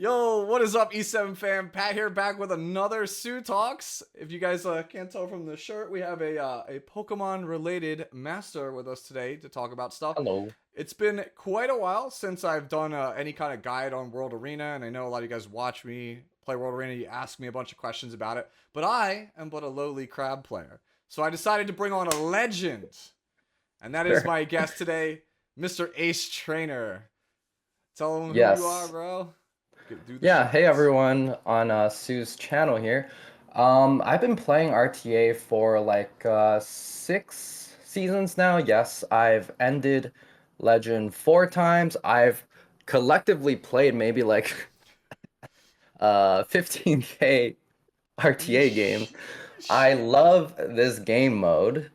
Yo, what is up, E7 fam? Pat here, back with another Tsu Talks. If you guys can't tell from the shirt, we have a Pokemon-related master with us today to talk about stuff. Hello. It's been quite a while since I've done any kind of guide on World Arena, and I know a lot of you guys watch me play World Arena. You ask me a bunch of questions about it, but I am but a lowly crab player. So I decided to bring on a legend, and that is Sure. my guest today, Mr. AceTrainer. Tell him who you are, Yes. bro. Do the Yeah. Hey shots. everyone on Sue's channel here. I've been playing RTA for like 6 seasons now. Yes, I've ended Legend 4 times. I've collectively played maybe like 15K RTA games. Sheesh. I love this game mode.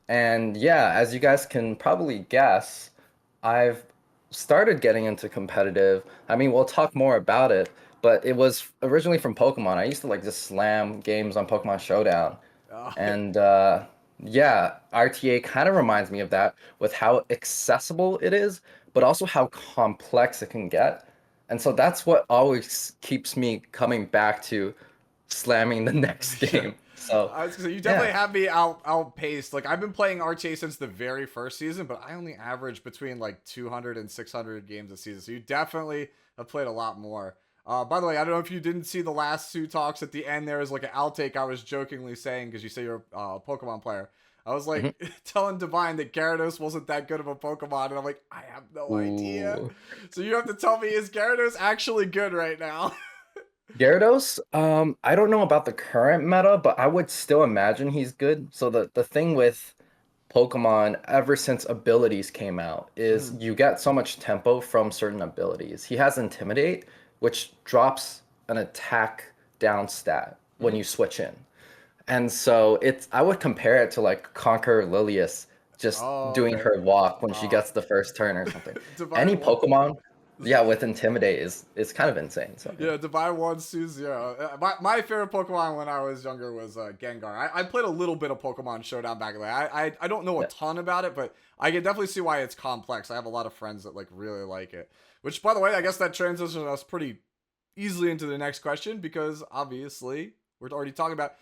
And yeah, as you guys can probably guess, I've started getting into competitive. I mean, we'll talk more about it, but it was originally from Pokemon. I used to like just slam games on Pokemon Showdown. Uh, And yeah, RTA kind of reminds me of that with how accessible it is, but also how complex it can get. And so that's what always keeps me coming back to slamming the next yeah. game. So, I was gonna say, you definitely yeah. have me outpaced. Like I've been playing RTA since the very first season, but I only average between like 200 and 600 games a season. So you definitely have played a lot more. By the way, I don't know if you didn't see the last Tsu Talks at the end. There was like an outtake I was jokingly saying because you say you're a Pokemon player. I was like Mhm. telling Divine that Gyarados wasn't that good of a Pokemon, and I'm like, I have no idea. Ooh. So you have to tell me, is Gyarados actually good right now? Gyarados, I don't know about the current meta, but I would still imagine he's good. So the thing with Pokemon ever since abilities came out is Mm, you get so much tempo from certain abilities. He has Intimidate, which drops an attack down stat when mm. you switch in. And so it's I would compare it to like Conquer Lilius just Oh, doing okay. her walk when she Uh, gets the first turn or something. Any Divine one. Pokemon, yeah, with Intimidate is kind of insane. So yeah. Yeah, Divine one, Su zero. My favorite Pokemon when I was younger was Gengar. I played a little bit of Pokemon Showdown back in the day. I don't know a Yeah. ton about it, but I can definitely see why it's complex. I have a lot of friends that like really like it. Which, by the way, I guess that transitions us pretty easily into the next question because obviously we're already talking about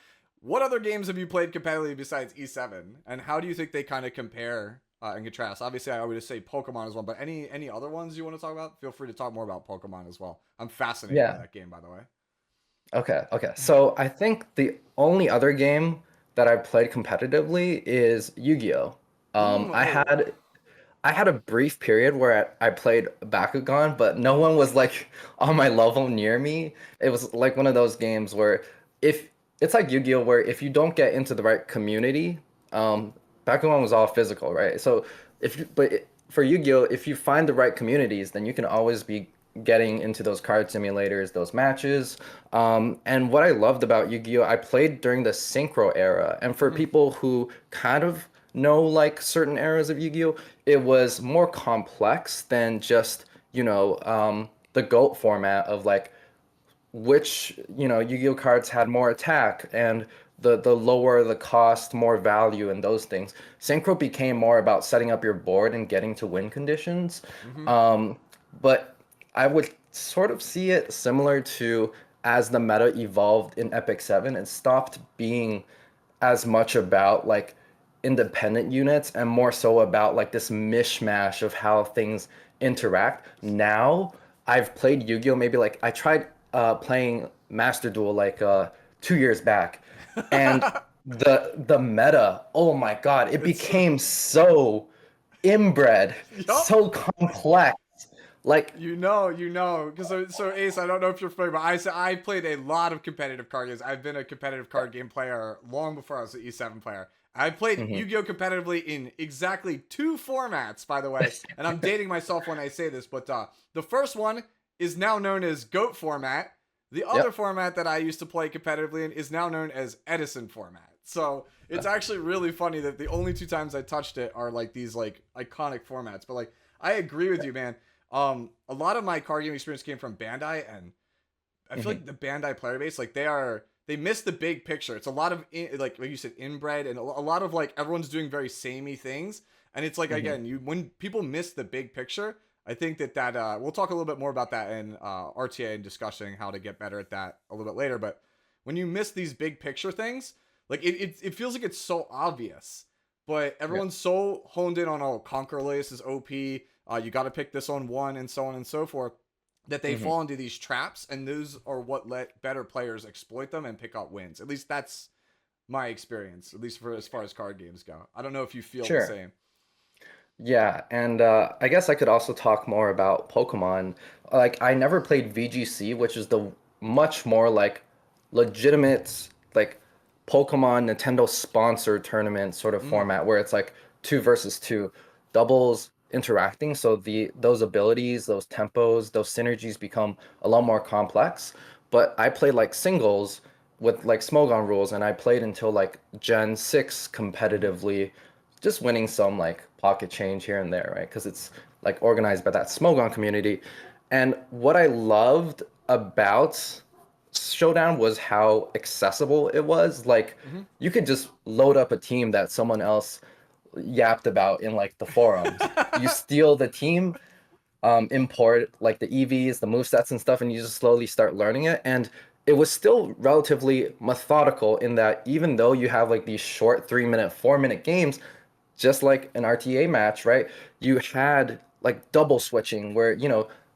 what other games have you played competitively besides E7, and how do you think they kind of compare and contrast? Obviously, I would just say Pokemon is one, but any other ones you want to talk about? Feel free to talk more about Pokemon as well. I'm fascinated by Yeah. that game, by the way. Okay, okay. So I think the only other game that I've played competitively is Yu-Gi-Oh! Um, I Oh, had I had a brief period where I played Bakugan, but no one was like on my level near me. It was like one of those games where if it's like Yu-Gi-Oh! Where if you don't get into the right community, Bakugan was all physical, right? So if you, but it, for Yu-Gi-Oh! If you find the right communities, then you can always be getting into those card simulators, those matches. And what I loved about Yu-Gi-Oh! I played during the Synchro era, and for mm, people who kind of know like certain eras of Yu-Gi-Oh! It was more complex than just, the GOAT format of like which, Yu-Gi-Oh cards had more attack and the lower the cost, more value and those things. Synchro became more about setting up your board and getting to win conditions. mm-hmm. Um, but I would sort of see it similar to as the meta evolved in Epic 7, it stopped being as much about like independent units and more so about like this mishmash of how things interact. Now I've played Yu-Gi-Oh! Maybe like I tried playing Master Duel like 2 years back, and the meta, oh my God, it It's became so inbred, yup. so complex. Like, Because so Ace, I don't know if you're familiar, but I played a lot of competitive card games. I've been a competitive card game player long before I was an E7 player. I played mhm. Yu-Gi-Oh competitively in exactly two formats, by the way, and I'm dating myself when I say this, but the first one is now known as GOAT format. The other Yep. format that I used to play competitively in is now known as Edison format. So it's actually really funny that the only two times I touched it are like these like iconic formats. But like I agree with you, man. A lot of my card game experience came from Bandai, and I feel Mhm. like the Bandai player base, like they miss the big picture. It's a lot of like you said, inbred, and a lot of like everyone's doing very samey things, and it's like Mhm. again, you when people miss the big picture, I think that we'll talk a little bit more about that in RTA and discussing how to get better at that a little bit later. But when you miss these big picture things, like it feels like it's so obvious, but Yeah. everyone's so honed in on, oh, Conquer Lace is OP. You got to pick this on one, and so on and so forth, that they Hmm. fall into these traps, and those are what let better players exploit them and pick up wins. At least that's my experience, at least for as far as card games go. I don't know if you feel the Sure. same. Yeah, and I guess I could also talk more about Pokemon. Like, I never played VGC, which is the much more like legitimate, like Pokemon Nintendo sponsored tournament sort of Mm, format where it's like two versus two, doubles interacting. So those abilities, those tempos, those synergies become a lot more complex. But I played like singles with like Smogon rules, and I played until like Gen 6 mm-hmm. competitively, just winning some like pocket change here and there, right? Because it's like organized by that Smogon community. And what I loved about Showdown was how accessible it was. Like Mm-hmm. you could just load up a team that someone else yapped about in like the forums. You steal the team, import like the EVs, the movesets and stuff, and you just slowly start learning it. And it was still relatively methodical in that even though you have like these short 3 minute, 4 minute games, just like an RTA match, right? You had like double switching where,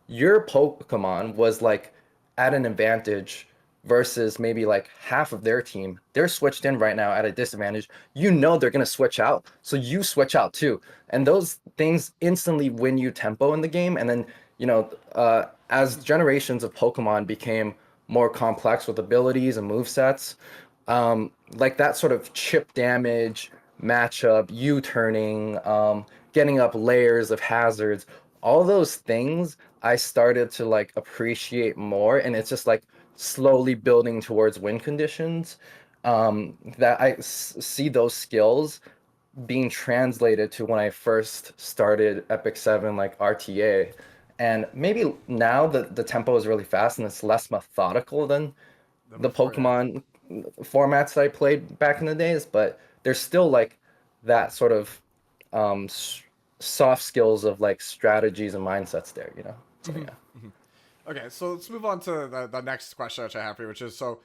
your Pokemon was like at an advantage versus maybe like half of their team. They're switched in right now at a disadvantage. You know they're going to switch out, so you switch out too. And those things instantly win you tempo in the game. And then, as generations of Pokemon became more complex with abilities and move sets, like that sort of chip damage matchup, U-turning, getting up layers of hazards, all those things I started to like appreciate more, and it's just like slowly building towards win conditions. That see those skills being translated to when I first started Epic 7 like RTA. And maybe now the tempo is really fast and it's less methodical than Than the before, yeah. Pokemon formats that I played back in the days, but there's still like that sort of um, s- soft skills of like strategies and mindsets there. So Mm-hmm. yeah. Mm-hmm. Okay, so let's move on to the next question which I have for you, which is, so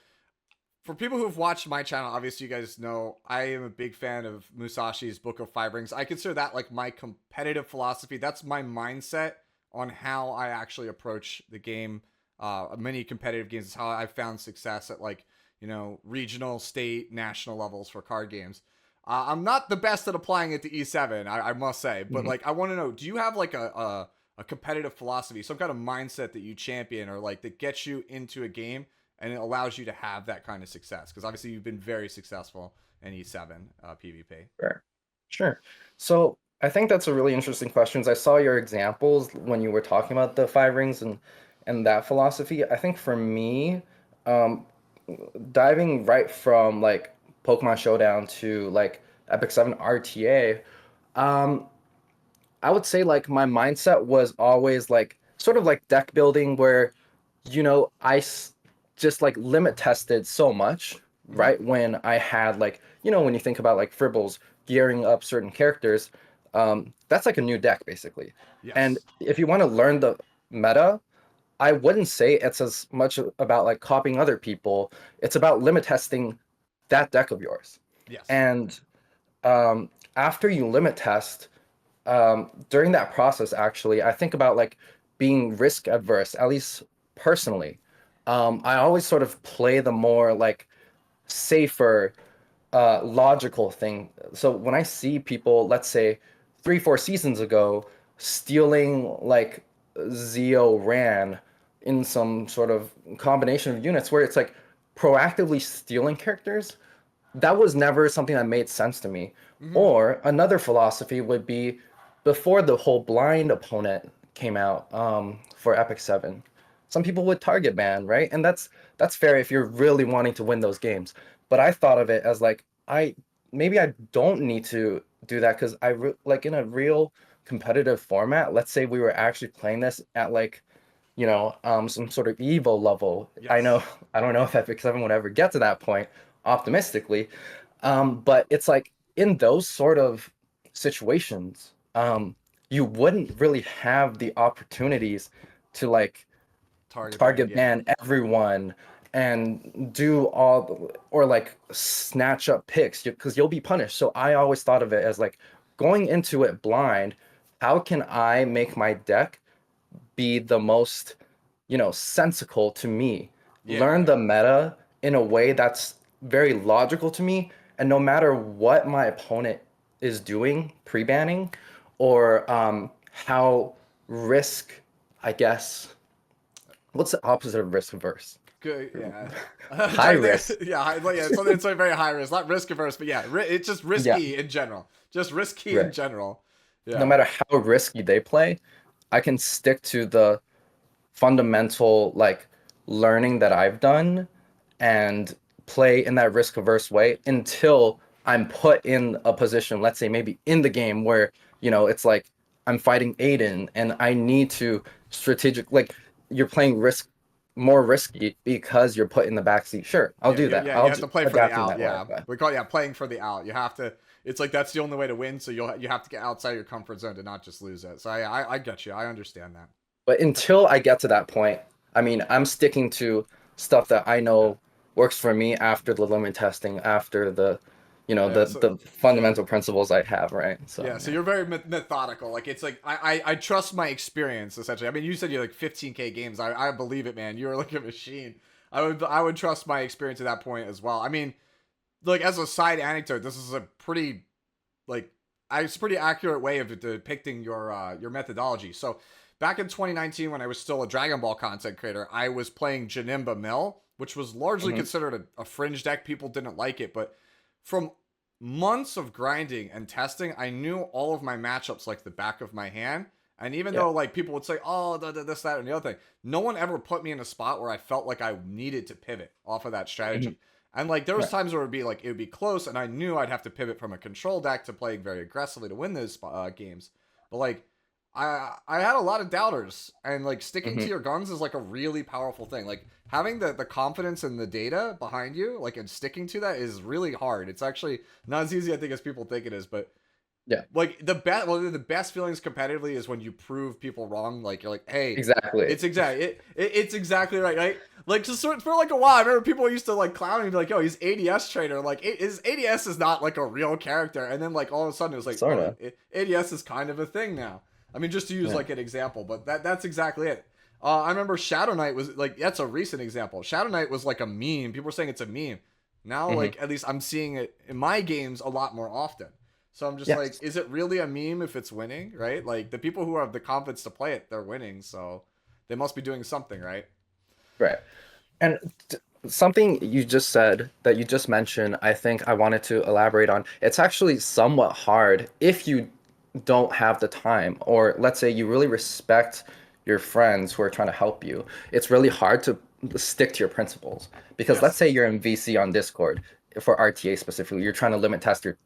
for people who've watched my channel, obviously you guys know I am a big fan of Musashi's Book of Five Rings. I consider that like my competitive philosophy. That's my mindset on how I actually approach the game. Many competitive games is how I found success at, like, regional, state, national levels for card games. I'm not the best at applying it to E7, I must say, but Mhm. like I want to know, do you have like a competitive philosophy, some kind of mindset that you champion, or like that gets you into a game and it allows you to have that kind of success? Because obviously you've been very successful in E7 PvP. Sure. Sure. So I think that's a really interesting question. I saw your examples when you were talking about the five rings and that philosophy. I think for me, um, diving right from like Pokemon Showdown to like Epic 7 RTA, um, I would say like my mindset was always like sort of like deck building where, just like limit tested so much, Mm-hmm. right? When I had like, when you think about like Fribbles gearing up certain characters, that's like a new deck basically. And Yes. if you want to learn the meta, I wouldn't say it's as much about like copying other people. It's about limit testing that deck of yours. Yes. And after you limit test, during that process, actually, I think about like being risk adverse, at least personally. I always sort of play the more like safer, logical thing. So when I see people, let's say 3, 4 seasons ago, stealing like Zeo Ran in some sort of combination of units where it's like proactively stealing characters, that was never something that made sense to me. Mm-hmm. Or another philosophy would be before the whole blind opponent came out for Epic 7, some people would target ban, right? And that's fair if you're really wanting to win those games. But I thought of it as like maybe I don't need to do that because like in a real competitive format, let's say we were actually playing this at like some sort of Evo level. I know Yes. I don't know if Epic 7 would ever get to that point, optimistically. But it's like in those sort of situations, you wouldn't really have the opportunities to like Target ban, target yeah. ban everyone and do all or like snatch up picks because you'll be punished. So I always thought of it as like going into it blind, how can I make my deck be the most, sensical to me? Learn Yeah. the meta in a way that's very logical to me, and no matter what my opponent is doing pre-banning or how risk, I guess, what's the opposite of risk averse? Good, yeah. High risk. Yeah, yeah, it's like very high risk, not risk averse, but yeah, it's just Yeah, risky in general. Just risky in right. general. No Yeah. matter how risky they play, I can stick to the fundamental like learning that I've done and play in that risk averse way until I'm put in a position, let's say maybe in the game where, it's like I'm fighting Aiden and I need to like you're playing more risky because you're put in the backseat. Sure, I'll Yeah, do that. you I'll have to just play for the adapt in out. that way. Yeah, we call it, yeah, playing for the out. You have to. It's like that's the only way to win. So you have to get outside your comfort zone to not just lose it. So I get you. I understand that. But until I get to that point, I mean, I'm sticking to stuff that I Yeah. know works for me after the limit testing, after the, Yeah. the fundamental principles I have, right? So Yeah, so yeah. you're very methodical. Like it's like I trust my experience essentially. I mean, you said you're like 15K games. I believe it, man. You're like a machine. I would trust my experience at that point as well. I mean, like as a side anecdote, this is a pretty like it's a pretty accurate way of depicting your methodology. So back in 2019, when I was still a Dragon Ball content creator, I was playing Janimba Mill, which was largely Hmm. considered a fringe deck. People didn't like it, but from months of grinding and testing, I knew all of my matchups like the back of my hand. And even Yeah. though like people would say, "Oh, this, that, and the other thing," no one ever put me in a spot where I felt like I needed to pivot off of that Hmm. strategy. And like there was Right. times where it would be close, and I knew I'd have to pivot from a control deck to playing very aggressively to win those games. But like I had a lot of doubters, and like sticking to Hmm. your guns is like a really powerful thing. Like having the confidence and the data behind you, like and sticking to that is really hard. It's actually not as easy I think as people think it is, but Yeah. like the best feelings competitively is when you prove people wrong. Like you're like, hey, Exactly. it's exactly right, right? Like just for like a while, I remember people used to like clown me and be like, "Yo, he's ADS trainer." Like his ADS is not like a real character, and then like all of a sudden it was like, oh, Sorta. ADS is kind of a thing now. I mean, just to use Yeah. like an example, but that's exactly it. I remember Shadow Knight was like that's a recent example. Shadow Knight was like a meme. People were saying it's a meme. Now, Hmm. like at least I'm seeing it in my games a lot more often. So I'm just like, Yes. is it really a meme if it's winning, right? Like the people who have the confidence to play it, they're winning, so they must be doing something, right? Right. And something you just said that you just mentioned, I think I wanted to elaborate on. It's actually somewhat hard if you don't have the time, or let's say you really respect your friends who are trying to help you. It's really hard to stick to your principles because let's Yes. say you're in VC on Discord for RTA specifically, you're trying to limit test your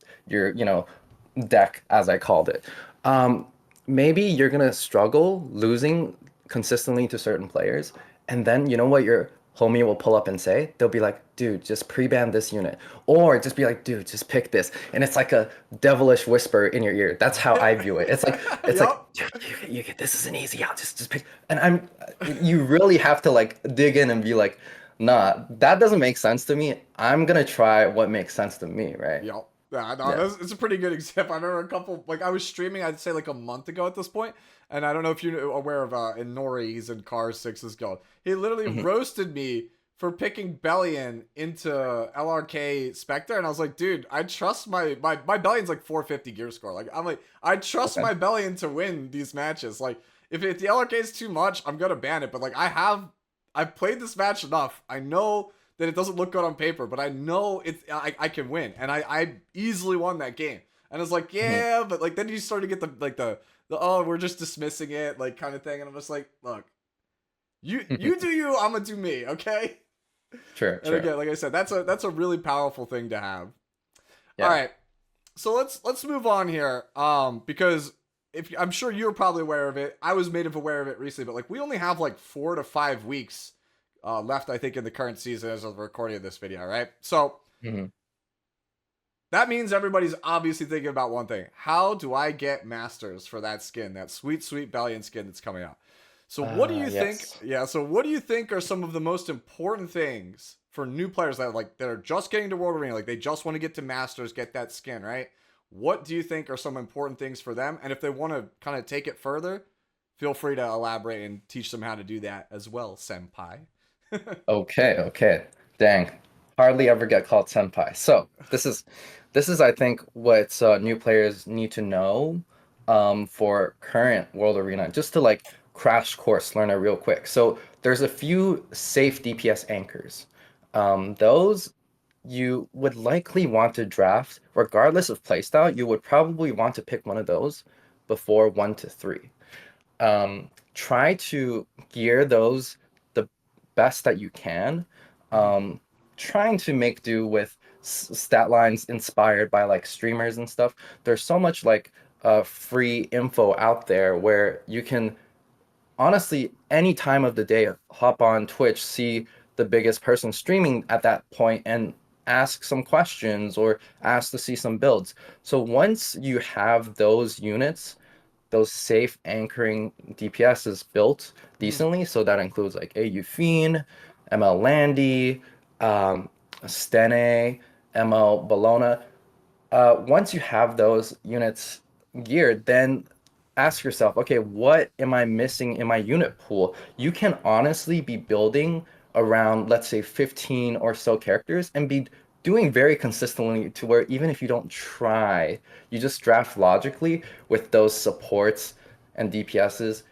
deck as I called it. Um, Maybe you're gonna struggle losing consistently to certain players, and then you know what your homie will pull up and say? They'll be like, dude, just pre-ban this unit. Or just be like, dude, just pick this. And it's like a devilish whisper in your ear. That's how I view it. It's like, Yep. dude, you get this is an easy out. Just pick. And you really have to like dig in and be like, nah, that doesn't make sense to me. I'm gonna try what makes sense to me, right? Yep. Yeah, no, Yeah. it's a pretty good example. I remember a couple, like I was streaming, I'd say like a month ago at this point, and I don't know if you're aware of Inori, he's in Cars 6's Gold. He literally Hmm. roasted me for picking Bellion into LRK Spectre, and I was like, dude, I trust my Bellion's like 450 gear score. Like I'm like, I trust Okay. my Bellion to win these matches. Like if the LRK is too much, I'm gonna ban it. But like I've played this match enough. I know that it doesn't look good on paper, but I know I can win, and I easily won that game. And I was like, Hmm. yeah, but like then you start to get the oh, we're just dismissing it like kind of thing, and I'm just like, look, you do you, I'm gonna do me, okay? True, And true. again, like I said, that's a really powerful thing to have. All Yeah. right, so let's move on here, because if I'm sure you're probably aware of it, I was made of aware of it recently, but like we only have like 4 to 5 weeks left, I think, in the current season as of the recording of this video, right? So Hmm. That means everybody's obviously thinking about one thing. How do I get masters for that skin, that sweet, sweet Valiant skin that's coming out? So what do you think? Yes. Yeah, so what do you think are some of the most important things for new players that are just getting to World Arena, like they just want to get to Masters, get that skin, right? What do you think are some important things for them? And if they want to kind of take it further, feel free to elaborate and teach them how to do that as well, senpai. Okay, okay. Dang. Hardly ever get called senpai. So this is I think what new players need to know for current World Arena, just to like crash course learn it real quick. So there's a few safe DPS anchors. Those you would likely want to draft, regardless of playstyle, you would probably want to pick one of those before 1 to 3. Try to gear those the best that you can. Mhm. Um, Trying to make do with stat lines inspired by like streamers and stuff. There's so much like free info out there where you can honestly any time of the day hop on Twitch, see the biggest person streaming at that point and ask some questions or ask to see some builds. So once you have those units, those safe anchoring DPSs built Mhm. decently. So that includes like AU Fiend, ML Landy, Stene, ML Bologna. Once you have those units geared, then ask yourself, okay, what am I missing in my unit pool? You can honestly be building around, let's say, 15 or so characters and be doing very consistently to where even if you don't try, you just draft logically with those supports and DPSs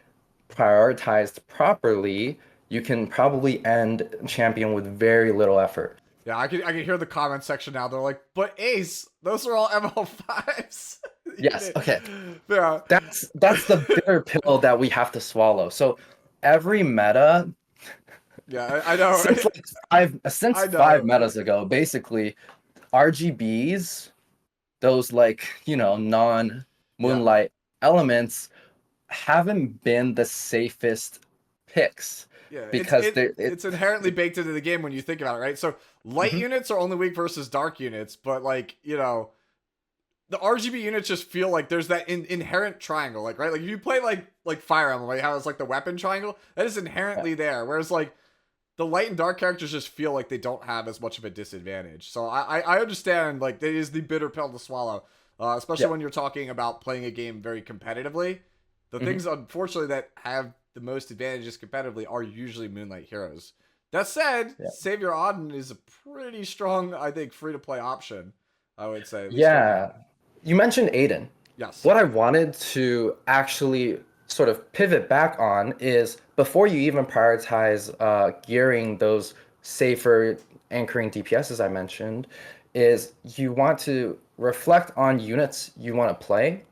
prioritized properly, you can probably end champion with very little effort. Yeah, I can hear the comment section now. They're like, "But Ace, those are all ML5s." You Yes, did. okay. Yeah. That's the bitter pill that we have to swallow. So every meta Yeah, I know, right? since I five know. metas ago, basically RGBs, those like, Yeah. non-moonlight elements haven't been the safest picks Yeah, it's because it they're it, it's inherently baked into the game when you think about it, right? So light Mhm. units are only weak versus dark units, but like, the RGB units just feel like there's that inherent triangle, like right, like if you play like Fire Emblem, like how it's like the weapon triangle, that is Yeah. inherently there. Whereas like the light and dark characters just feel like they don't have as much of a disadvantage. So I understand like it is the bitter pill to swallow, especially Yeah. when you're talking about playing a game very competitively. The Mhm. things unfortunately that have the most advantages competitively are usually Moonlight heroes. That said, Yeah. Savior Auden is a pretty strong, I think, free to play option. I would say at least right now. Yeah. You mentioned Aiden. Yes. What I wanted to actually sort of pivot back on is before you even prioritize gearing those safer anchoring DPS, as I mentioned, is you want to reflect on units you want to play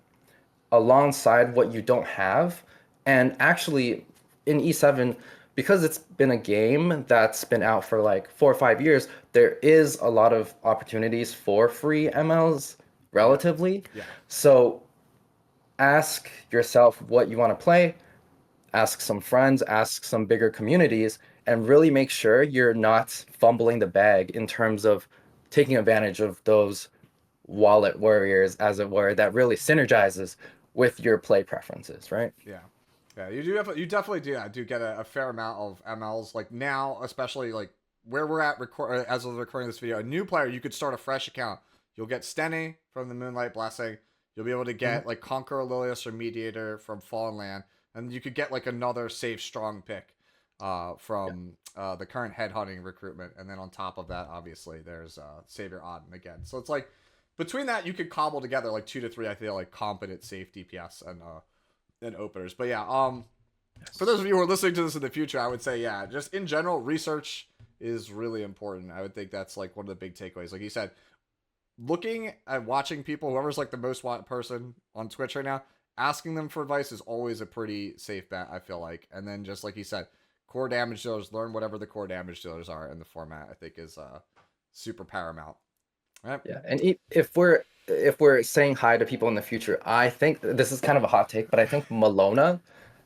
alongside what you don't have. And actually, in E7, because it's been a game that's been out for like 4 or 5 years, there is a lot of opportunities for free MLs Yep. relatively. Yeah. So ask yourself what you want to play, ask some friends, ask some bigger communities, and really make sure you're not fumbling the bag in terms of taking advantage of those wallet warriors, as it were, that really synergizes with your play preferences, right? Yeah. Yeah, you definitely do. I do get a fair amount of MLs. Like now, especially like where we're at record as of recording this video, a new player you could start a fresh account. You'll get Steny from the Moonlight Blessing. You'll be able to Mhm. get like Conqueror Lilius or Mediator from Fallen Land, and you could get like another safe strong pick Yeah. from the current headhunting recruitment, and then on top of that, obviously there's Savior Auden again. So it's like between that you could cobble together like 2 to 3. I feel like competent safe DPS and openers. But yeah, for those Yes. of you who are listening to this in the future, I would say, yeah, just in general, research is really important. I would think that's like one of the big takeaways. Like you said, looking at watching people, whoever's like the most wanted person on Twitch right now, asking them for advice is always a pretty safe bet, I feel like. And then just like you said, core damage dealers, learn whatever the core damage dealers are in the format, I think is super paramount. All right. Yeah. And if we're saying hi to people in the future, I think this is kind of a hot take, but I think Malona,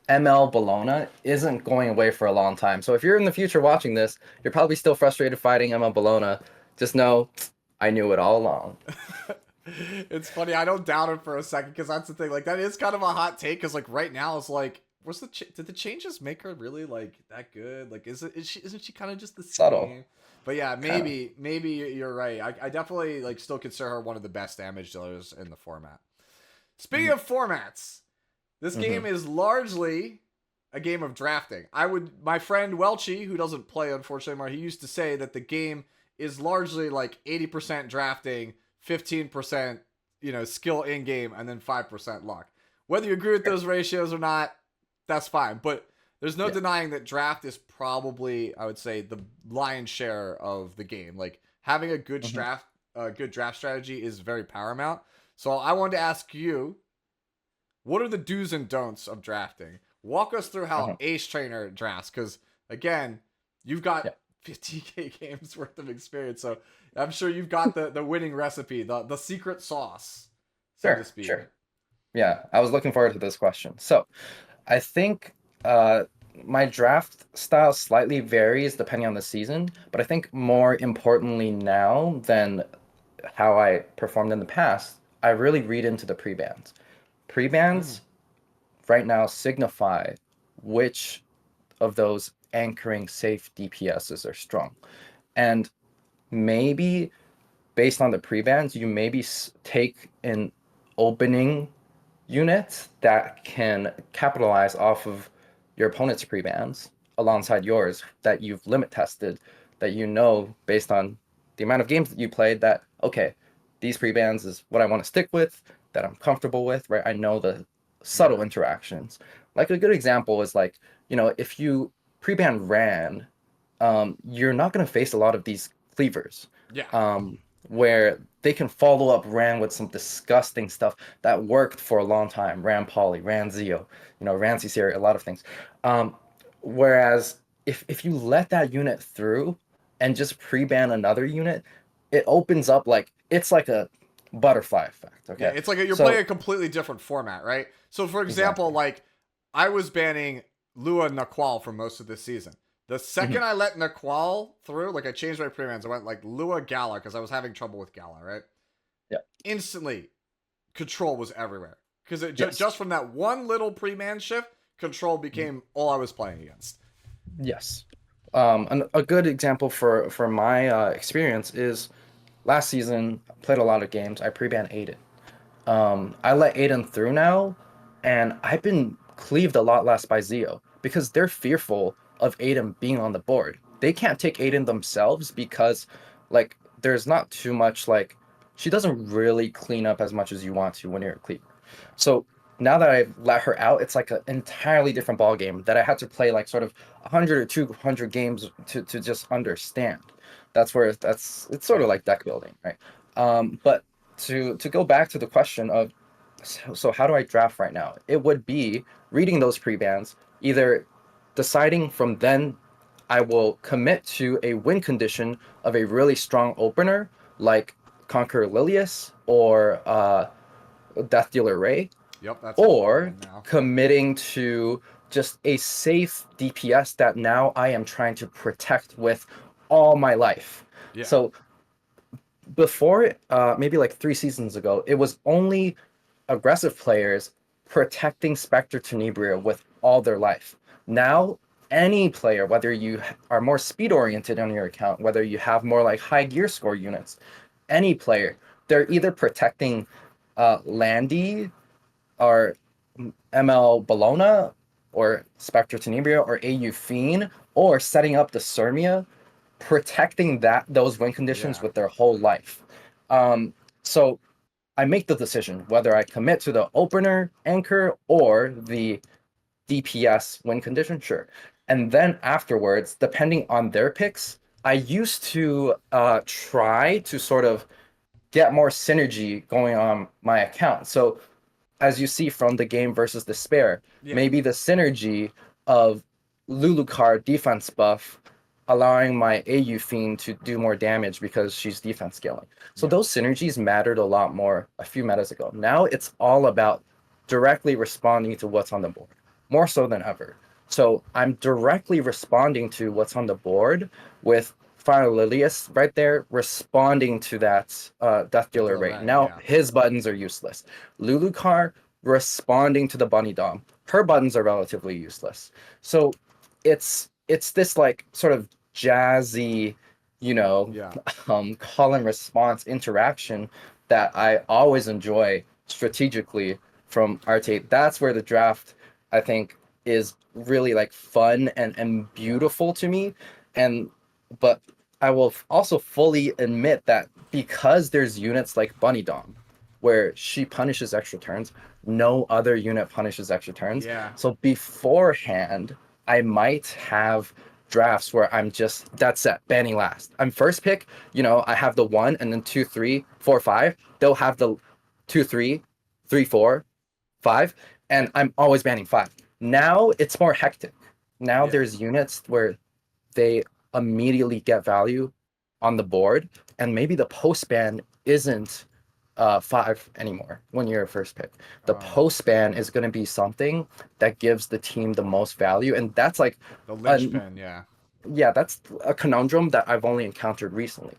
ML Bologna, isn't going away for a long time. So if you're in the future watching this, you're probably still frustrated fighting ML Bologna. Just know I knew it all along. It's funny. I don't doubt it for a second because that's the thing. Like that is kind of a hot take. Because like right now it's like, what's did the changes make her really like that good? Like isn't she kind of just the Subtle, same? But yeah, kind of. maybe you're right. I definitely like still consider her one of the best damage dealers in the format. Speaking Hmm. of formats, this game Hmm. is largely a game of drafting. My friend Welchie, who doesn't play unfortunately anymore, he used to say that the game is largely like 80% drafting, 15% skill in game, and then 5% luck. Whether you agree with those ratios or not, that's fine. But there's no Yeah. denying that draft is probably, I would say, the lion's share of the game. Like having Hmm. a good draft strategy is very paramount. So I wanted to ask you, what are the do's and don'ts of drafting? Walk us through how Uh-huh. AceTrainer drafts, because again, you've got Yeah. 50K games worth of experience, so I'm sure you've got the winning recipe, the secret sauce, so to Sure. speak. Sure. Yeah. I was looking forward to this question. So I think uh, my draft style slightly varies depending on the season, but I think more importantly now than how I performed in the past, I really read into the pre-bans. Mm. Pre-bans right now signify which of those anchoring safe DPSs are strong. And maybe based on the pre-bans, you maybe take an opening unit that can capitalize off of your opponent's pre-bans alongside yours that you've limit tested, that you know based on the amount of games that you played that, okay, these pre-bans is what I want to stick with, that I'm comfortable with, right? I know the subtle Yeah. interactions. Like a good example is like, if you pre-ban Ran, you're not going to face a lot of these cleavers, Yeah. um, where they can follow up Ran with some disgusting stuff that worked for a long time. Ran Poly, Ran Zeo, Ran Sicilia, a lot of things. Um, whereas if you let that unit through and just pre-ban another unit, it opens up like it's like a butterfly effect. Yeah, Okay, it's like you're playing so a completely different format, right? So, for example, exactly. like I was banning Lua Naqual for most of this season. The Hmm. second I let Naqual through, like I changed my premiums, I went like Lua Gala because I was having trouble with Gala, right? Yeah. Instantly, control was everywhere because Yes. just from that one little pre-man shift, control Mhm. became all I was playing against. Yes. A good example for my experience is last season. I played a lot of games. I pre-banned Aiden. I let Aiden through now, and I've been cleaved a lot less by Zeo because they're fearful of Aiden being on the board. They can't take Aiden themselves because, like, there's not too much, like, she doesn't really clean up as much as you want to when you're a cleaver. Yeah, So now that I've let her out, it's like an entirely different ball game that I had to play like sort of 100 or 200 games to just understand. It's sort yeah, of like deck building, right? But to go back to the question of so how do I draft right now? It would be reading those pre-bans, either deciding from then I will commit to a win condition of a really strong opener like Conquer Lilius or Death Dealer Ray, yep. That's a big or one now. committing to just a safe DPS that now I am trying to protect with all my life. Yeah, So before, maybe like 3 seasons ago, it was only aggressive players protecting Spectre Tenebria with all their life. Now, any player, whether you are more speed oriented on your account, whether you have more like high gear score units, any player, they're either protecting Landy or ML Bologna or Spectre Tenebria or AU Fiend or setting up the Surmia, protecting those win conditions yeah, with their whole life. So I make the decision whether I commit to the opener anchor or the DPS win condition, sure. And then afterwards, depending on their picks, I used to try to sort of get more synergy going on my account. So as you see from the game versus despair, yeah, maybe the synergy of Lulucard defense buff allowing my AU Fiend to do more damage because she's defense scaling. So yep, those synergies mattered a lot more a few metas ago. Now it's all about directly responding to what's on the board, more so than ever. So I'm directly responding to what's on the board with Lilius right there responding to that Death The Dealer rate. delay, Now yeah. his buttons are useless. Lulucar responding to the Bunny Dom. Her buttons are relatively useless. So it's this like sort of jazzy, you know, Yeah. call and response interaction that I always enjoy strategically from RTA. That's where the draft, I think, is really like fun and Yeah. beautiful to me. And but I will also fully admit that because there's units like Bunny Dom, where she punishes extra turns, no other unit punishes extra turns. Yeah. So beforehand, I might have drafts where I'm just that's it, banning last. I'm first pick, I have the one and then two, three, four, five. They'll have the two, three, three, four, five, and I'm always banning five. Now it's more hectic. Now Yeah. there's units where they immediately get value on the board, and maybe the post ban isn't five anymore when you're a first pick. The Oh. post ban is going to be something that gives the team the most value, and that's like The a linchpin, yeah. yeah, that's a conundrum that I've only encountered recently.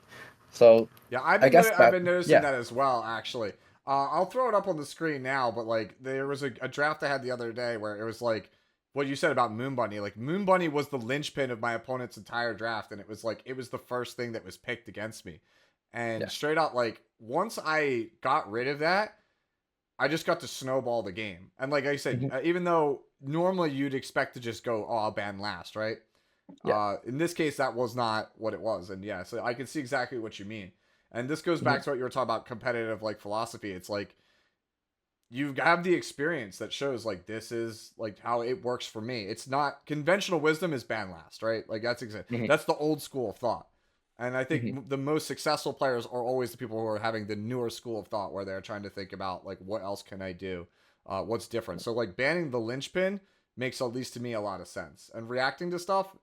So Yeah, I guess I've that been noticing yeah. that as well, actually. I'll throw it up on the screen now, but like there was a draft I had the other day where it was like what you said about Moon Bunny. Like Moon Bunny was the linchpin of my opponent's entire draft, and it was like it was the first thing that was picked against me. And Yeah. straight up, like once I got rid of that, I just got to snowball the game. And like I said, Mhm. even though normally you'd expect to just go, oh, I'll ban last, right? Yeah. In this case, that was not what it was, and yeah, so I can see exactly what you mean. And this goes back Mhm. to what you were talking about competitive like philosophy. It's like you have the experience that shows like this is like how it works for me. It's not conventional wisdom is ban last, right? Like Mhm. that's the old school of thought. And I Mhm. think the most successful players are always the people who are having the newer school of thought where they're trying to think about like what else can I do, what's different. So like banning the linchpin makes at least to me a lot of sense. And reacting to stuff,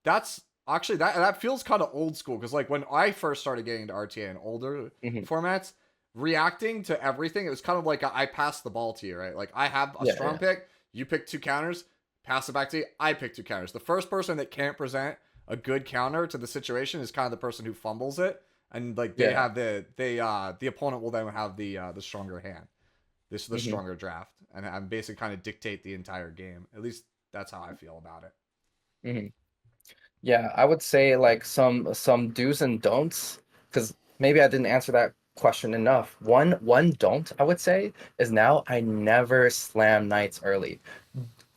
that's actually that feels kind of old school because like when I first started getting into RTA and older Mhm. formats, reacting to everything, it was kind of like I pass the ball to you, right? Like I have a Yeah. strong Yeah. pick, you pick two counters, pass it back to you, I pick two counters. The first person that can't present a good counter to the situation is kind of the person who fumbles it, and like they Yeah. have the opponent will then have the stronger hand, the Mhm. stronger draft, and I'm basically kind of dictate the entire game. At least that's how I feel about it. Mhm. Yeah, I would say like some do's and don'ts, because maybe I didn't answer that question enough. One don't I would say is now I never slam knights early.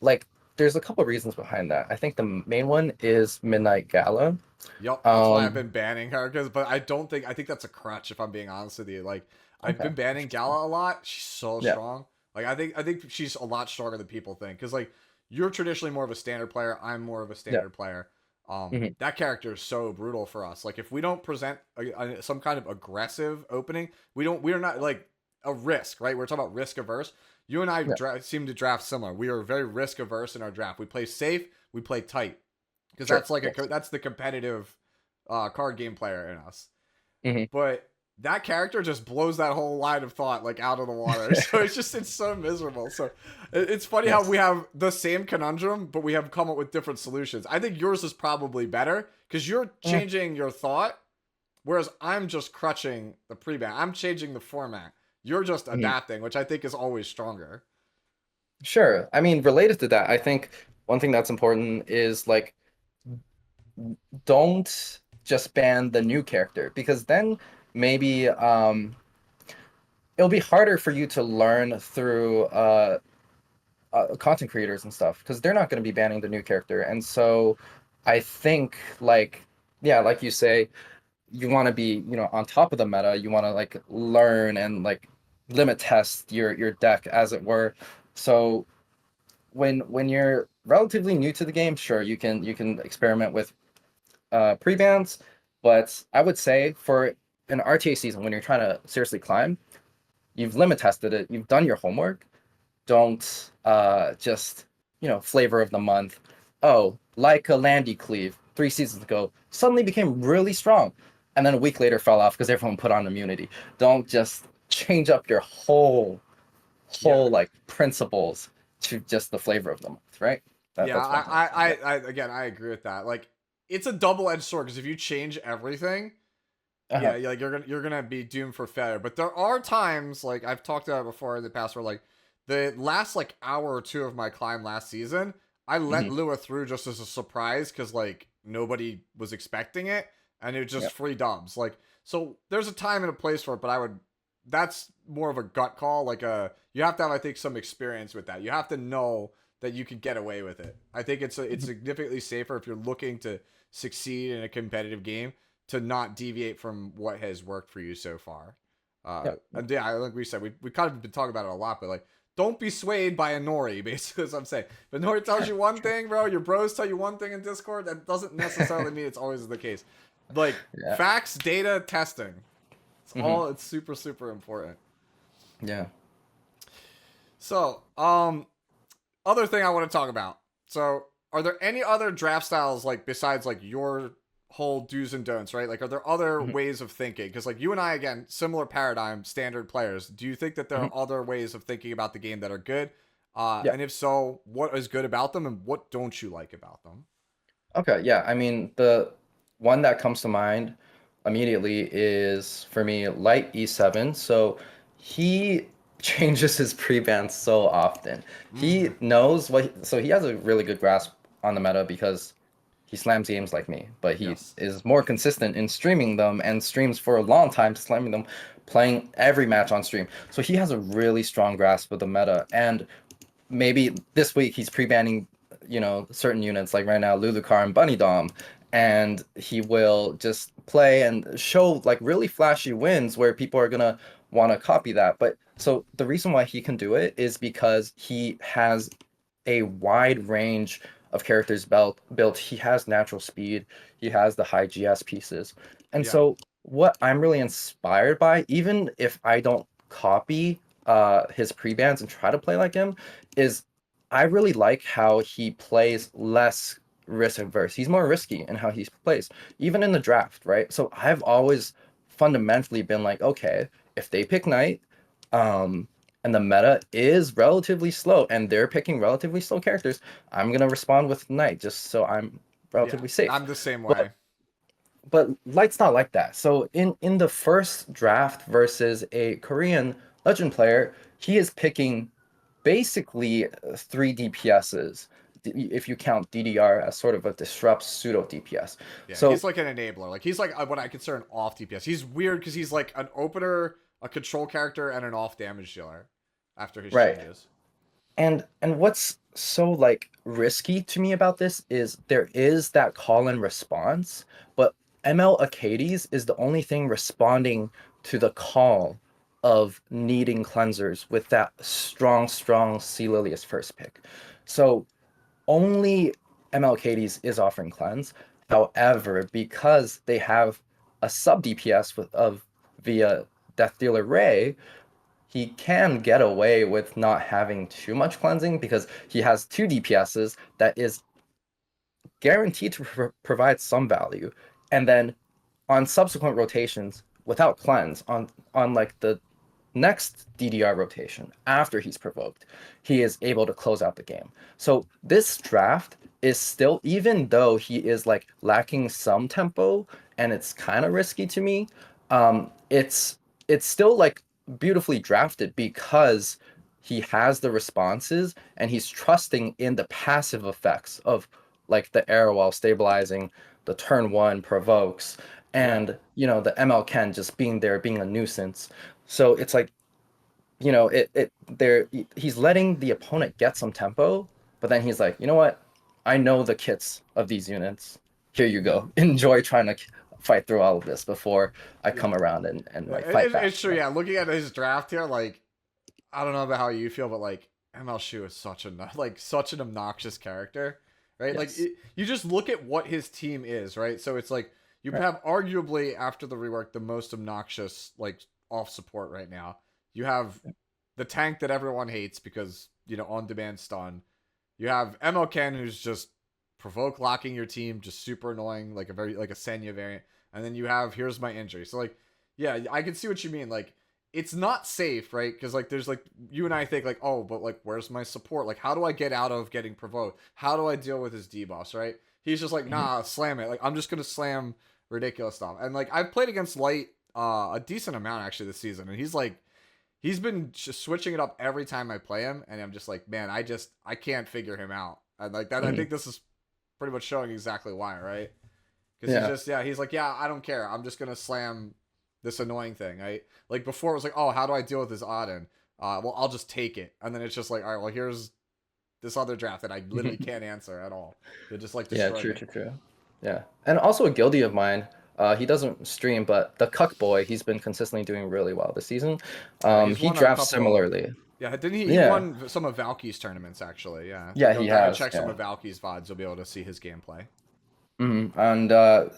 Like there's a couple reasons behind that. I think the main one is Midnight Gala. Yep, that's why I've Um, been banning her. Because, but I think that's a crutch. If I'm being honest with you, like I've okay, been banning interesting. Gala a lot. She's so Yeah, strong. Like I think she's a lot stronger than people think. Because like you're traditionally more of a standard player. I'm more of a yeah, standard player. hmm That character is so brutal for us. Like if we don't present some kind of aggressive opening, we're not like a risk, right? We're talking about risk averse. You and I yeah, seem to draft similar. We are very risk averse in our draft. We play safe. We play tight because sure, that's like yes. that's the competitive card game player in us. hmm But that character just blows that whole line of thought like out of the water. So it's so miserable. So it's funny how we Yes. have the same conundrum, but we have come up with different solutions. I think yours is probably better because you're Mm, changing your thought, whereas I'm just crutching the pre-ban. I'm changing the format. You're just mhm. adapting, which I think is always stronger. Sure. I mean, related to that, I think one thing that's important is like don't just ban the new character because then maybe it'll be harder for you to learn through content creators and stuff because they're not going to be banning the new character. And so I think like yeah, like you say, you want to be, on top of the meta. You want to like learn and like limit test your deck as it were. So when you're relatively new to the game, sure, you can experiment with pre-bans, but I would say for an RTA season when you're trying to seriously climb, you've limit tested it, you've done your homework. Don't just flavor of the month. Oh, like a Landy Cleave 3 seasons ago suddenly became really strong, and then a week later fell off because everyone put on immunity. Don't just change up your whole Yeah. like principles to just the flavor of the month, right? Yeah, That's one thing. Yeah. again, I agree with that. Like, it's a double-edged sword because if you change everything, Uh-huh. yeah, like you're gonna be doomed for failure. But there are times, like I've talked about before in the past, where like the last like hour or two of my climb last season, I let Hmm. Lua through just as a surprise because like nobody was expecting it, and it was just Yep. free dubs. Like so, there's a time and a place for it, but I would. That's more of a gut call. Like you have to have, I think, some experience with that. You have to know that you can get away with it. I think it's Mhm. significantly safer if you're looking to succeed in a competitive game to not deviate from what has worked for you so far. Yep. And yeah, like we said, we kind of been talking about it a lot, but like, don't be swayed by a Nori, basically, is what I'm saying. If Nori tells Sure. you one Sure. thing, bro, your bros tell you one thing in Discord, that doesn't necessarily mean it's always the case. Like, Yeah. facts, data, testing. Hmm. It's super, super important. Yeah. So, other thing I want to talk about. So, are there any other draft styles like besides like your whole do's and don'ts, right? Like, are there other Hmm. ways of thinking? Because like you and I, again, similar paradigm, standard players. Do you think that there Hmm. are other ways of thinking about the game that are good? Yeah. And if so, what is good about them, and what don't you like about them? Okay, yeah. I mean, the one that comes to mind immediately is for me Light E7. So he changes his pre-ban so often. Mm-hmm. He knows so he has a really good grasp on the meta because he slams games like me, but he Yes. is more consistent in streaming them and streams for a long time, slamming them, playing every match on stream. So he has a really strong grasp of the meta. And maybe this week he's pre-banning, certain units like right now Lulucar and Bunny Dom, and he will just play and show like really flashy wins where people are gonna want to copy that. But so the reason why he can do it is because he has a wide range of characters built. He has natural speed, he has the high GS pieces. And Yeah. so what I'm really inspired by, even if I don't copy his pre-bans and try to play like him, is I really like how he plays less risk averse. He's more risky in how he plays, even in the draft, right? So I've always fundamentally been like, okay, if they pick Knight, um, and the meta is relatively slow, and they're picking relatively slow characters, I'm gonna respond with Knight just so I'm Yeah. relatively safe. I'm the same But way. but Light's not like that. So in the first draft versus a Korean legend player, he is picking basically three DPSs if you count DDR as sort of a disrupt pseudo DPS. Yeah, So he's like an enabler. Like he's like what I consider an off DPS. He's weird because he's like an opener, a control character, and an off damage dealer after his right. changes. And what's so like risky to me about this is there is that call and response, but ML Acades is the only thing responding to the call of needing cleansers with that strong C Lilius first pick. So only MLKDs is offering cleanse. However, because they have a sub DPS of via Death Dealer Ray, he can get away with not having too much cleansing because he has two DPSs that is guaranteed to provide some value. And then on subsequent rotations without cleanse on like the next DDR rotation after he's provoked, he is able to close out the game. So this draft is still, even though he is like lacking some tempo and it's kind of risky to me, it's still like beautifully drafted because he has the responses and he's trusting in the passive effects of like the arrow while stabilizing, the turn one provokes, Yeah, and the ML Ken just being there being a nuisance. So it's like, it there he's letting the opponent get some tempo, but then he's like, you know what? I know the kits of these units. Here you go. Enjoy trying to fight through all of this before I yeah, come around and yeah. like fight back. It's true. Yeah, looking at his draft here, like I don't know about how you feel, but like ML Shu is such a like such an obnoxious character, right? Like Yes. you just look at what his team is, right? So it's like you Right. have arguably after the rework the most obnoxious like off support right now. You have the tank that everyone hates because on demand stun. You have ML Ken who's just provoke locking your team, just super annoying, like a very like a Senya variant. And then you have here's my injury. So like, yeah, I can see what you mean. Like, it's not safe, right? Because like there's like you and I think like, oh, but like where's my support? Like, how do I get out of getting provoked? How do I deal with his debuffs, right? he's just like, Mhm. nah, slam it. Like I'm just gonna slam ridiculous stuff. And like I've played against Light a decent amount actually this season, and he's been just switching it up every time I play him, and I'm just like, man, I can't figure him out. And like that, I Mhm. think this is pretty much showing exactly why, right? Because Yeah. he's like, yeah, I don't care. I'm just gonna slam this annoying thing. Like before it was like, oh, how do I deal with this Auden? Well, I'll just take it, and then it's just like, all right, well, here's this other draft that I literally can't answer at all. It just like Yeah, destroy true, me. true, true. Yeah. And also a guilty of mine, he doesn't stream, but the Cuck Boy, he's been consistently doing really well this season. Yeah, he's He won a drafts couple. similarly. Yeah, didn't he? He Yeah. won some of Valky's tournaments actually. Yeah, if you Yeah, go he back and has. check some Yeah. of Valky's VODs, you'll be able to see his gameplay. And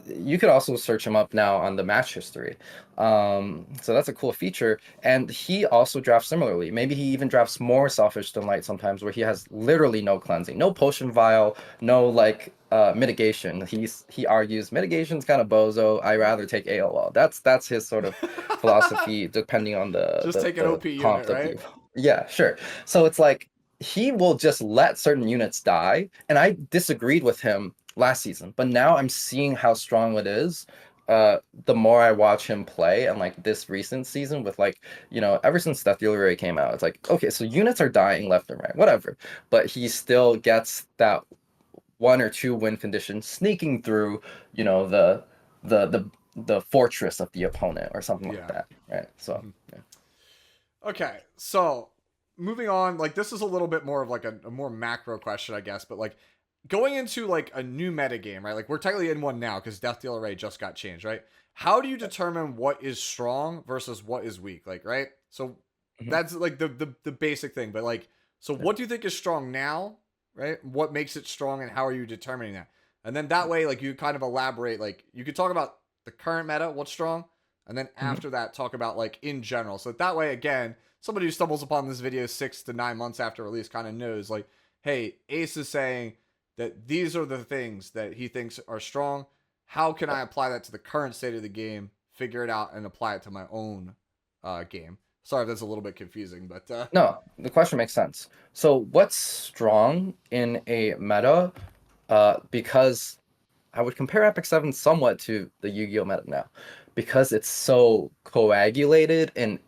you could also search him up now on the match history. So that's a cool feature. And he also drafts similarly. Maybe he even drafts more Selfish than Light sometimes, where he has literally no cleansing, no potion vial, no like mitigation. He argues mitigation's kind of bozo. I rather take AOL. That's his sort of philosophy, depending on Just take an the OP comp unit, of the. right? Yeah, sure. So it's like he will just let certain units die, and I disagreed with him last season, but now I'm seeing how strong it is. The more I watch him play, and like this recent season with like, ever since Death Dealer Ray came out, it's like, okay, so units are dying left and right, whatever, but he still gets that 1 or 2 win condition sneaking through, the the the fortress of the opponent or something like Yeah. that, right? So Mhm. yeah. Okay, so moving on, like this is a little bit more of like a more macro question, I guess, but like going into like a new meta game, right? Like we're technically in one now because Death Deal Array just got changed, right? How do you determine what is strong versus what is weak? Like, right? So Mhm. that's like the basic thing, but like, so Yeah. what do you think is strong now, right? What makes it strong, and how are you determining that? And then that way, like you kind of elaborate, like you could talk about the current meta, what's strong, and then Mhm. after that talk about like in general. So that way, again, somebody who stumbles upon this video 6 to 9 months after release kind of knows like, hey, Ace is saying that these are the things that he thinks are strong. How can I apply that to the current state of the game, figure it out, and apply it to my own game? Sorry if that's a little bit confusing, but No, the question makes sense. So what's strong in a meta? Because I would compare Epic 7 somewhat to the Yu-Gi-Oh! Meta now, because it's so coagulated and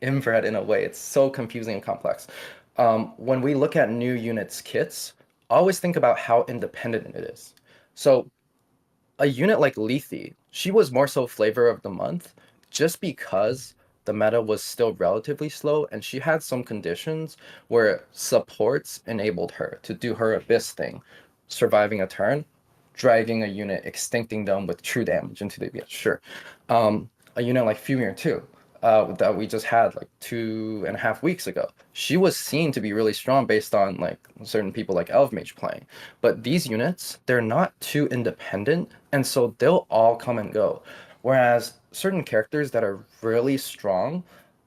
inbred in a way. It's so confusing and complex. When we look at new units kits, always think about how independent it is. So a unit like Lethe, she was more so flavor of the month just because the meta was still relatively slow and she had some conditions where supports enabled her to do her abyss thing, surviving a turn, dragging a unit, extincting them with true damage into the abyss. Sure. A unit like Fumir too, that we just had like 2.5 weeks ago. She was seen to be really strong based on like certain people like Elfmage playing. But these units, they're not too independent, and so they'll all come and go. Whereas certain characters that are really strong,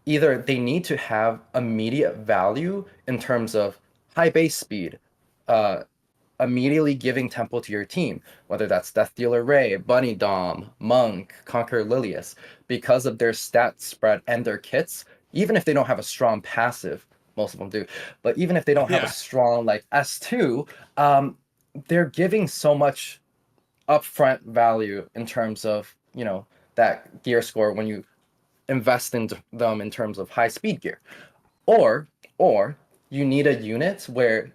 either they need to have immediate value in terms of high base speed, uh, immediately giving tempo to your team, whether that's Death Dealer Ray, Bunny Dom, Monk, Conqueror Lilius, because of their stat spread and their kits, even if they don't have a strong passive, most of them do, but even if they don't have a yeah, strong like S2, um, they're giving so much upfront value in terms of, that gear score when you invest in them in terms of high speed gear. Or or you need a unit where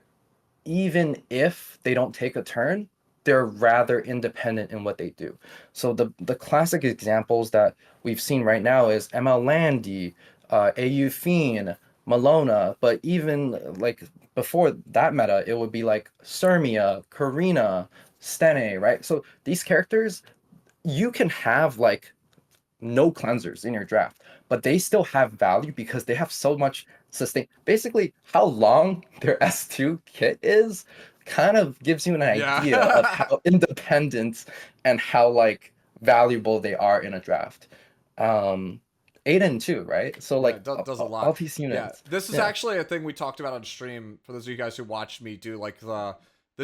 even if they don't take a turn, they're rather independent in what they do. So the classic examples that we've seen right now is ML Landy, AU Fiend, Malona, but even like before that meta, it would be like Sermia, Karina, Stene, right? So these characters, you can have like no cleansers in your draft, but they still have value because they have so much sustain. Basically, how long their S2 kit is kind of gives you an idea of yeah, how independent and how like valuable they are in a draft. Um, Aiden too, right? So yeah. like It does a all lot. these Yeah, units. this is Yeah. actually a thing we talked about on stream. For those of you guys who watched me do like the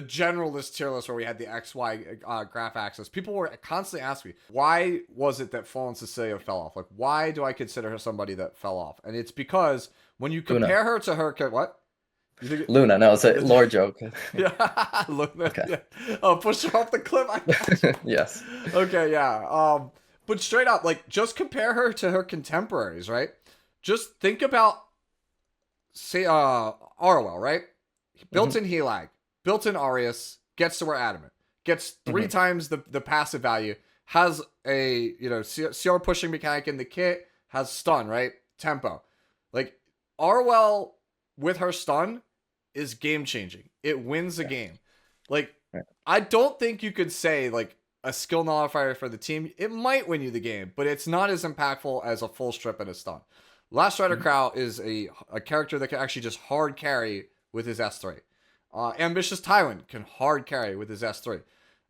general list tier list where we had the XY graph axis, people were constantly asking me, why was it that Fallen Cecilia fell off? Like, why do I consider her somebody that fell off? And it's because when you Una. compare her to her, what? You think it, Luna. No, it's a lore joke. yeah, look, Okay. yeah. Oh, push her off the cliff. I got you. Yes. Okay, yeah. But straight up, like, just compare her to her contemporaries, right? Just think about, say, Arwell, right? Hmm. Built-in Helag, built-in Arius, gets to wear Adamant, gets three Hmm. times the passive value, has a, CR pushing mechanic in the kit, has stun, right? Tempo. Like, Arwell with her stun is game changing. It wins a Yeah. game. Like, Right. I don't think you could say like a skill nullifier for the team. It might win you the game, but it's not as impactful as a full strip and a stun. Last Rider Mhm. Crow is a character that can actually just hard carry with his S3. Ambitious Tywin can hard carry with his S3.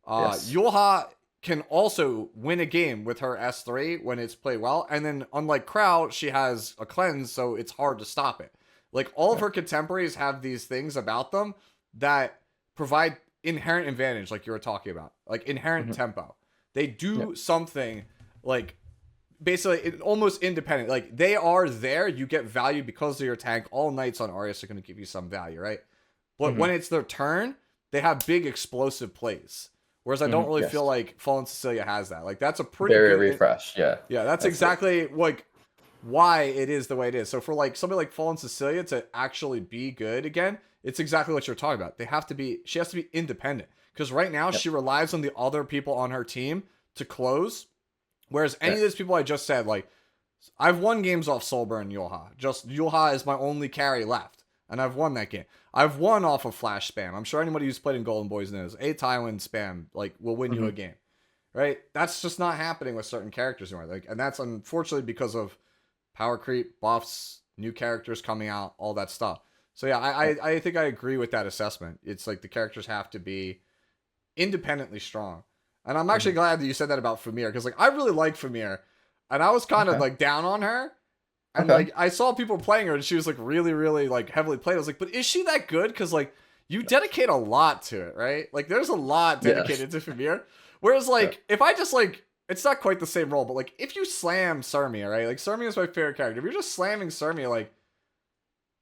Yes. Yulha can also win a game with her S3 when it's played well. And then, unlike Crow, she has a cleanse, so it's hard to stop it. Like, all of Yeah. her contemporaries have these things about them that provide inherent advantage, like you were talking about, like inherent Hmm. tempo. They Yeah. do something like basically almost independent. Like, they are there, you get value because of your tank. All knights on Arius are going to give you some value, right? But Hmm. when it's their turn, they have big explosive plays. Whereas I Hmm. don't really feel Yes. like Fallen Cecilia has that. Like, that's a pretty Very good. refreshed. Yeah. Yeah, that's That's it. exactly like why it is the way it is. So for like somebody like Fallen Cecilia to actually be good again, it's exactly what you're talking about. She has to be independent. Because right now Yep. she relies on the other people on her team to close. Whereas any Yeah. of those people I just said, like, I've won games off Solber and Yulha. Just Yulha is my only carry left. And I've won that game. I've won off of flash spam. I'm sure anybody who's played in Golden Boys knows. A Tywin spam, like, will win you Hmm. a game. Right? That's just not happening with certain characters anymore. Like, and that's unfortunately because of power creep, buffs, new characters coming out, all that stuff. So yeah, Yeah. I think I agree with that assessment. It's like the characters have to be independently strong. And I'm actually Hmm. glad that you said that about Famir, because like I really like Famir. And I was kind of Okay. like down on her. And Okay. like I saw people playing her and she was like really, really like heavily played. I was like, but is she that good? Because like you dedicate a lot to it, right? Like there's a lot Yes. dedicated to Famir. Whereas Yeah. like if I just like it's not quite the same role, but like if you slam Sarmia, right? Like Sarmia is my favorite character. If you're just slamming Sarmia, like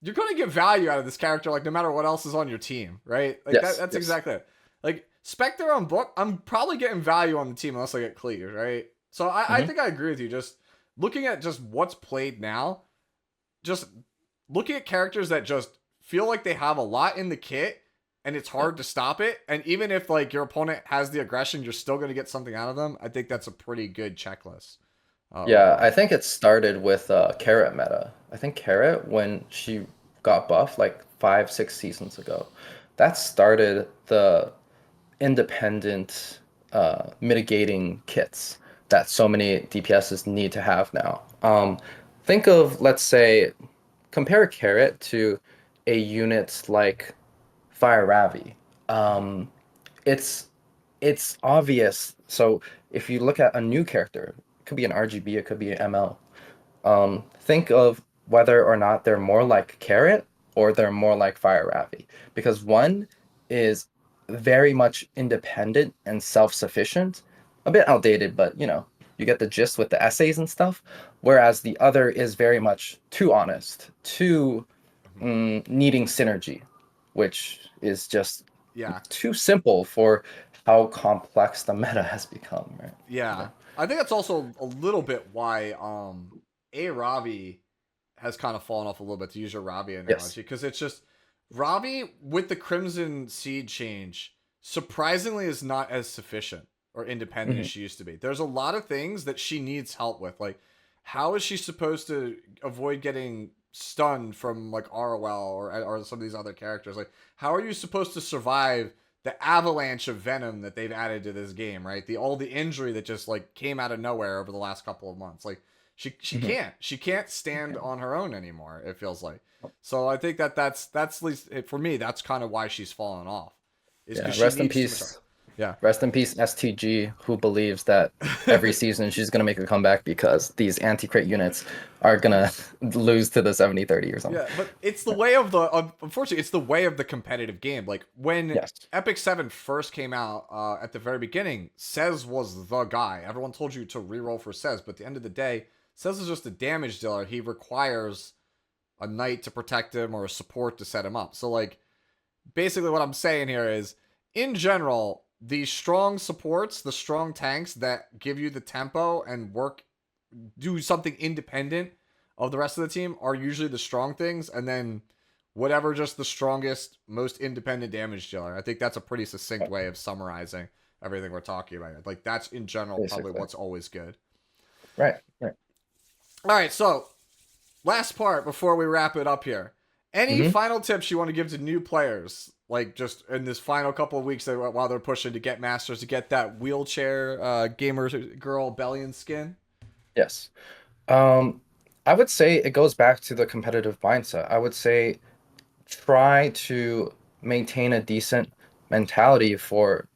you're gonna get value out of this character, like no matter what else is on your team, right? Like Yes. that's Yes. exactly it. Like Spectre on book, I'm probably getting value on the team unless I get cleared, right? So I Hmm. think I agree with you. Just looking at just what's played now, just looking at characters that just feel like they have a lot in the kit and it's Yeah. hard to stop it. And even if like your opponent has the aggression, you're still gonna get something out of them. I think that's a pretty good checklist Yeah, I overall. think it started with Carrot meta. I think Carrot, when she got buffed like 5, 6 seasons ago, that started the independent mitigating kits that so many DPSs need to have now. Think of, let's say, compare Carrot to a unit like Fire Ravi. Um, it's it's obvious. So if you look at a new character, it could be an RGB, it could be an ML. Think of whether or not they're more like Carrot or they're more like Fire Ravi. Because one is very much independent and self-sufficient, a bit outdated, but you get the gist with the essays and stuff. Whereas the other is very much too honest, too Mhm. needing synergy, which is just Yeah. too simple for how complex the meta has become, right? Yeah. Yeah. I think that's also a little bit why A Ravi has kind of fallen off a little bit, to use your Ravi Yes. analogy, because it's just Ravi with the Crimson Seed change surprisingly is not as sufficient or independent as Hmm. she used to be. There's a lot of things that she needs help with. Like, how is she supposed to avoid getting stunned from like ROL or some of these other characters? Like, how are you supposed to survive the avalanche of venom that they've added to this game, right? All the injury that just like came out of nowhere over the last couple of months. Like Hmm. she can't stand on her own anymore, it feels like. So I think that's at least for me, that's kind of why she's fallen off. Is Yeah. because she Rest in needs too much help. peace. Yeah. Rest in peace, STG, who believes that every season she's gonna make a comeback because these anti-crit units are gonna lose to the 70-30 or something. Yeah, but it's the Yeah. way of the unfortunately it's the way of the competitive game. Like when Yes. Epic 7 first came out at the very beginning, Sez was the guy. Everyone told you to reroll for Sez, but at the end of the day, Sez is just a damage dealer. He requires a knight to protect him or a support to set him up. So like basically what I'm saying here is in general, the strong supports, the strong tanks that give you the tempo and do something independent of the rest of the team are usually the strong things, and then whatever just the strongest, most independent damage dealer. I think that's a pretty succinct way of summarizing everything we're talking about. Like that's in general probably Basically. what's always good. Right. Right. All right, so last part before we wrap it up here. Any Hmm. final tips you want to give to new players, like just in this final couple of weeks while they're pushing to get masters, to get that wheelchair gamer girl Bellion skin? Yes. Um, I would say it goes back to the competitive mindset. I would say try to maintain a decent mentality for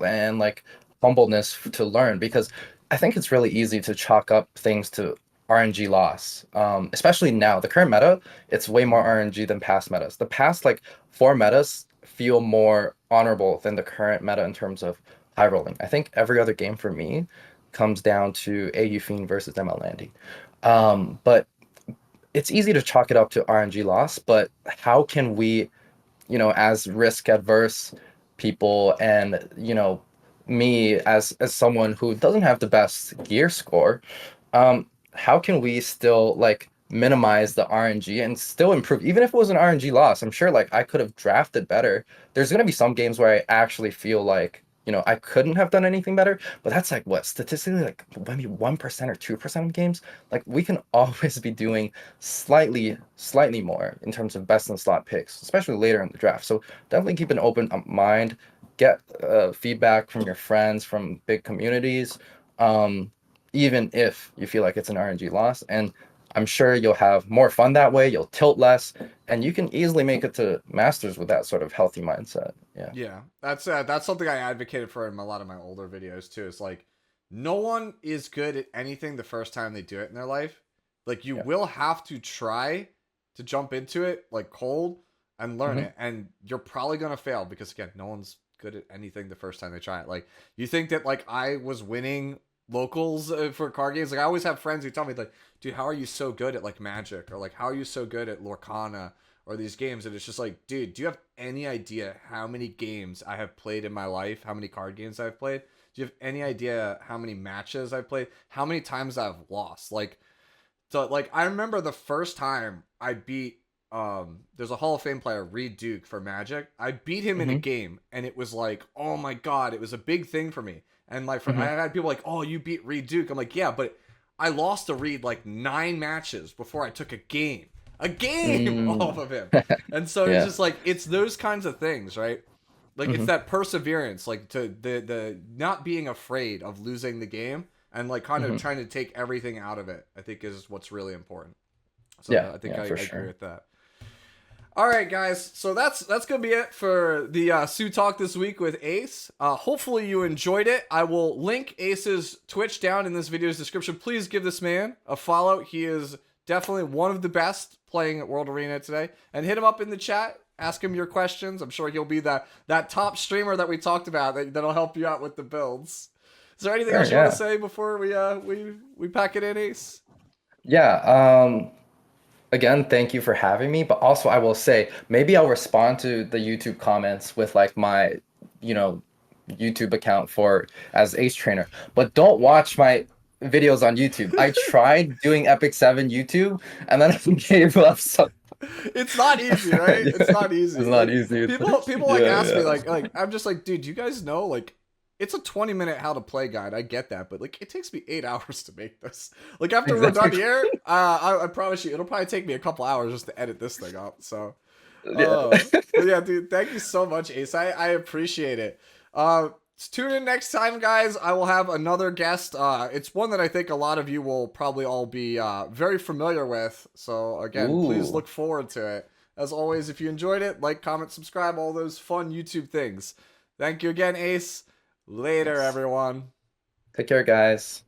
and like humbleness to learn, because I think it's really easy to chalk up things to RNG loss. Especially now, the current meta, it's way more Mm-hmm. RNG than past metas. The past like four metas feel more honorable than the current meta in terms of high rolling. I think every other game for me comes down to AU Fiend versus ML Landy. But it's easy to chalk it up to RNG loss, but how can we, as risk adverse people, and me as someone who doesn't have the best gear score, how can we still like minimize the RNG and still improve? Even if it was an RNG loss, I'm sure like I could have drafted better. There's gonna be some games where I actually feel like, I couldn't have done anything better, but that's like what statistically like maybe 1% or 2% of games. Like we can always be doing slightly more in terms of best in slot picks, especially later in the draft. So definitely keep an open mind, get feedback from your friends, from big communities. Even if you feel like it's an RNG loss. And I'm sure you'll have more fun that way, you'll tilt less, and you can easily make it to Masters with that sort of healthy mindset. Yeah. Yeah, that's something I advocated for in a lot of my older videos too. It's like no one is good at anything the first time they do it in their life. Like you Yeah. will have to try to jump into it like cold and learn Hmm. it, and you're probably gonna fail because again, no one's good at anything the first time they try it. Like you think that like I was winning locals for card games. Like I always have friends who tell me like, dude, how are you so good at like Magic, or like how are you so good at Lorcana or these games? And it's just like, dude, do you have any idea how many games I have played in my life? How many card games I've played? Do you have any idea how many matches I've played? How many times I've lost? Like, so like I remember the first time I beat there's a Hall of Fame player, Reed Duke for Magic. I beat him in a Hmm. game and it was like, oh my god, it was a big thing for me. And my friend, I Hmm. had people like, oh, you beat Reed Duke. I'm like, yeah, but I lost to Reed like 9 matches before I took a game off Mm. of him. And so it's Yeah. just like it's those kinds of things, right? Like it's Hmm. that perseverance, like to the not being afraid of losing the game and like kind of Hmm. trying to take everything out of it. I think is what's really important. So Yeah. I think Yeah, I for agree sure. with that. All right, guys. So that's gonna be it for the Tsu Talk this week with Ace. Hopefully you enjoyed it. I will link Ace's Twitch down in this video's description. Please give this man a follow. He is definitely one of the best playing at World Arena today. And hit him up in the chat. Ask him your questions. I'm sure he'll be that top streamer that we talked about that'll help you out with the builds. Is there anything Sure. else you want to Yeah. say before we pack it in, Ace? Yeah. Again, thank you for having me. But also, I will say maybe I'll respond to the YouTube comments with like my, you know, YouTube account for as Ace Trainer. But don't watch my videos on YouTube. I tried doing Epic 7 YouTube and then I gave up. So It's not easy, right? yeah, It's not it's easy. not Like easy. people like Yeah, ask me yeah. like I'm just like, dude, you guys know like it's a 20-minute how to play guide. I get that, but like it takes me 8 hours to make this. Like after we're done Exactly. here, I promise you, it'll probably take me a couple hours just to edit this thing up. So, Yeah. but yeah, dude, thank you so much, Ace. I appreciate it. Uh, tune in next time, guys. I will have another guest. It's one that I think a lot of you will probably all be very familiar with. So again, please Ooh. look forward to it. As always, if you enjoyed it, like, comment, subscribe, all those fun YouTube things. Thank you again, Ace. Later, Yes. everyone. Take care, guys.